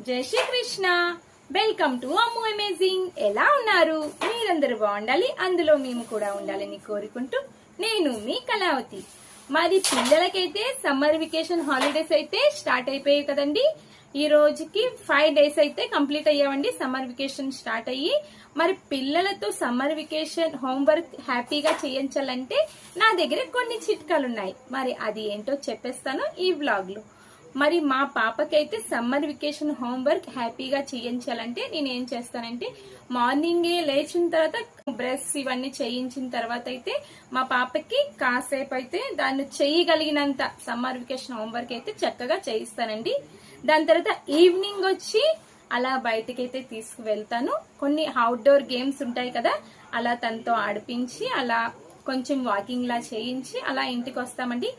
జై Srikrishna. Welcome to Ammu amazing. ఎలా ఉన్నారు? మీరందరూ బాగుండాలి, అందులో మేము కూడా ఉండాలని కోరుకుంటూ నేను మీ కళావతి. మరి పిల్లలకైతే సమ్మర్ వెకేషన్ హాలిడేస్ అయితే స్టార్ట్ అయిపోయాయి కదండి. ఈ రోజుకి 5 days అయితే కంప్లీట్ అయ్యావండి సమ్మర్ వెకేషన్ స్టార్ట్ అయ్యి. మరి పిల్లలతో సమ్మర్ వెకేషన్ హోంవర్క్ హ్యాపీగా చేయించాలంటే నా దగ్గర కొన్ని చిట్కాలు ఉన్నాయి. మరి అది ఏంటో చెప్పేస్తాను ఈ వ్లాగ్ లో. మరి మా పాపకైతే సమ్మర్ వెకేషన్ హోంవర్క్ హ్యాపీగా చేయించాలంటే నేను ఏం చేస్తానంటే, మార్నింగే లేచిన తర్వాత బ్రష్ ఇవన్నీ చేయించిన తర్వాత అయితే మా పాపకి కాసేపు అయితే దాన్ని చేయగలిగినంత సమ్మర్ వెకేషన్ హోంవర్క్ అయితే చక్కగా చేయిస్తానండి. దాని తర్వాత ఈవినింగ్ వచ్చి అలా బయటకైతే తీసుకువెళ్తాను. కొన్ని అవుట్డోర్ గేమ్స్ ఉంటాయి కదా, అలా తనతో ఆడిపించి అలా కొంచెం వాకింగ్ లా చేయించి అలా ఇంటికి వస్తామండి.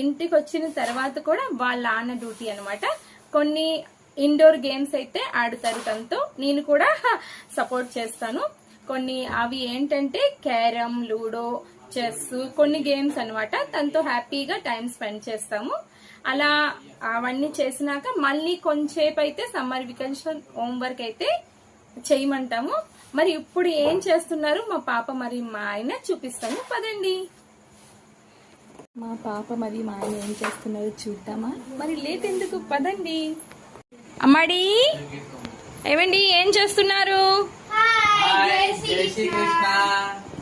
ఇంటికి వచ్చిన తర్వాత కూడా వాళ్ళ నాన్న డ్యూటీ అనమాట. కొన్ని ఇండోర్ గేమ్స్ అయితే ఆడుతారు తనతో, నేను కూడా సపోర్ట్ చేస్తాను. కొన్ని అవి ఏంటంటే క్యారమ్, లూడో, చెస్, కొన్ని గేమ్స్ అనమాట. తనతో హ్యాపీగా టైం స్పెండ్ చేస్తాము. అలా అవన్నీ చేసినాక మళ్ళీ కొంచెంసేపు అయితే సమ్మర్ వెకేషన్ హోంవర్క్ అయితే చేయమంటాము. మరి ఇప్పుడు ఏం చేస్తున్నారు మా పాప మరి మా ఆయన చూపిస్తాను పదండి. మా పాప మరి మా ఆయన ఏం చేస్తున్నారో చూద్దామా? మరి లేట్ ఎందుకు, పదండి. అమ్మాడి, ఏమండి ఏం చేస్తున్నారు?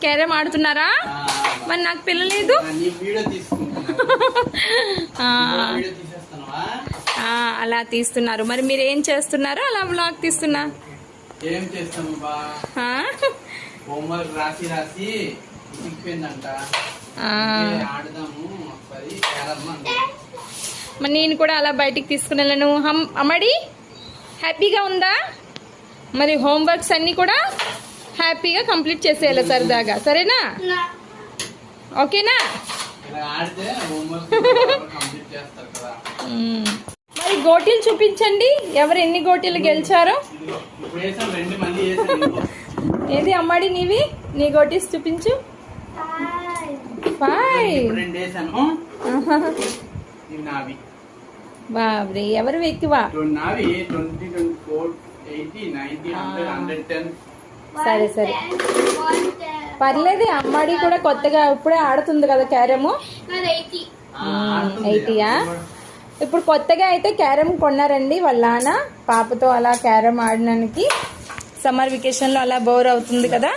క్యారమ్ ఆడుతున్నారా? మరి నాకు పిల్లలేదు. అలా తీస్తున్నారు. మరి మీరు ఏం చేస్తున్నారు? అలా వ్లాగ్ తీస్తున్నా. మరి నేను కూడా అలా బయటికి తీసుకుని వెళ్ళను. అమ్మడి హ్యాపీగా ఉందా? మరి హోంవర్క్స్ అన్ని కూడా హ్యాపీగా కంప్లీట్ చేసేయాలి సరదాగా, సరేనా? ఓకేనా? మరి గోటీలు చూపించండి, ఎవరు ఎన్ని గోటీలు గెలిచారో. ఏది అమ్మాడి నీవి? నీ గోటీస్ చూపించు. 5. బాబ్రే, ఎవరు ఎక్కువ? సరే సరే పర్లేదు. అమ్మాడి కూడా కొత్తగా ఇప్పుడే ఆడుతుంది కదా క్యారము. 80యా? ఇప్పుడు కొత్తగా అయితే క్యారమ్ కొన్నారండి వాళ్ళ నాన్న పాపతో. అలా క్యారమ్ ఆడడానికి సమ్మర్ వెకేషన్ లో అలా బోర్ అవుతుంది కదా,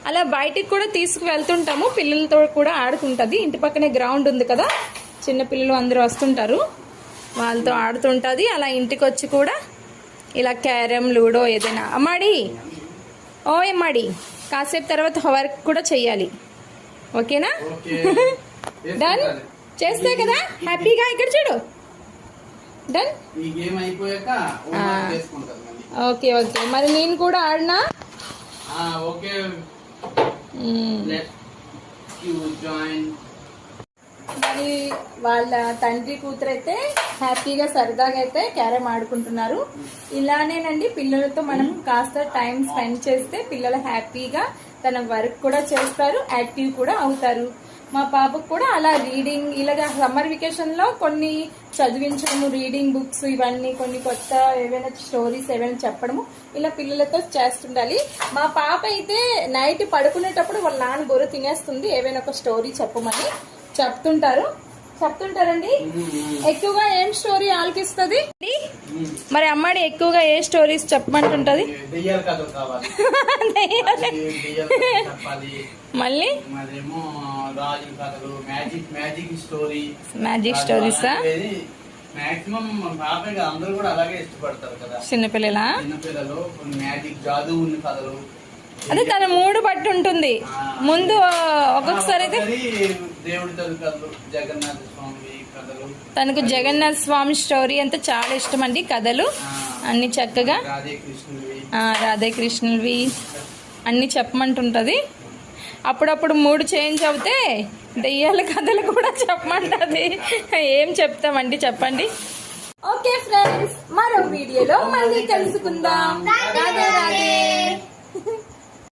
అలా బయటికి కూడా తీసుకువెళ్తుంటాము. పిల్లలతో కూడా ఆడుకుంటుంది. ఇంటి పక్కనే గ్రౌండ్ ఉంది కదా, చిన్న పిల్లలు అందరూ వస్తుంటారు, వాళ్ళతో ఆడుతుంటుంది. అలా ఇంటికి వచ్చి కూడా ఇలా క్యారమ్, లూడో ఏదైనా. అమ్మాడి, ఓ అమ్మాడి, కాసేపు తర్వాత వర్క్ కూడా చెయ్యాలి, ఓకేనా? డన్ చేస్తే కదా హ్యాపీగా. ఇక్కడ చూడు, డన్. Okay okay. మరి నేను కూడా ఆడినా. మరి వాళ్ళ తండ్రి కూతురు అయితే హ్యాపీగా సరదాగా అయితే క్యారమ్ ఆడుకుంటున్నారు. ఇలానేనండి పిల్లలతో మనం కాస్త టైం స్పెండ్ చేస్తే పిల్లలు హ్యాపీగా తన వర్క్ కూడా చేస్తారు, యాక్టివ్ కూడా అవుతారు. మా పాపకు కూడా అలా రీడింగ్, ఇలాగ సమ్మర్ వెకేషన్ లో కొన్ని చదివించడము, రీడింగ్ బుక్స్ ఇవన్నీ, కొన్ని కొత్త ఏవైనా స్టోరీస్ ఏవైనా చెప్పడము, ఇలా పిల్లలతో చేస్తుండాలి. మా పాప అయితే నైట్ పడుకునేటప్పుడు వాళ్ళ నాన్న బొర్ర తినేస్తుంది. ఏవైనా ఒక స్టోరీ చెప్పమని చెప్తుంటారండి. ఎక్కువగా ఏం స్టోరీ ఆలకిస్తుంది? మరి అమ్మాడి ఎక్కువగా ఏ స్టోరీస్ చెప్పమంటుంటది? మళ్ళీ మ్యాజిక్ స్టోరీసా? చిన్నపిల్లలా? అదే తన మూడు బట్టి ఉంటుంది. ముందు ఒక్కొక్కసారి అయితే తనకు జగన్నాథ స్వామి స్టోరీ అంటే చాలా ఇష్టం అండి. కథలు అన్ని చక్కగా రాధాకృష్ణువి అన్ని చెప్పమంటుంటది. అప్పుడప్పుడు మూడు చేంజ్ అవుతే దెయ్యాల కథలు కూడా చెప్పమంటది. ఏం చెప్తామండి చెప్పండి. ఓకే ఫ్రెండ్స్, మరో వీడియోలో మళ్ళీ కలుసుకుందాం. రాధే రాధే.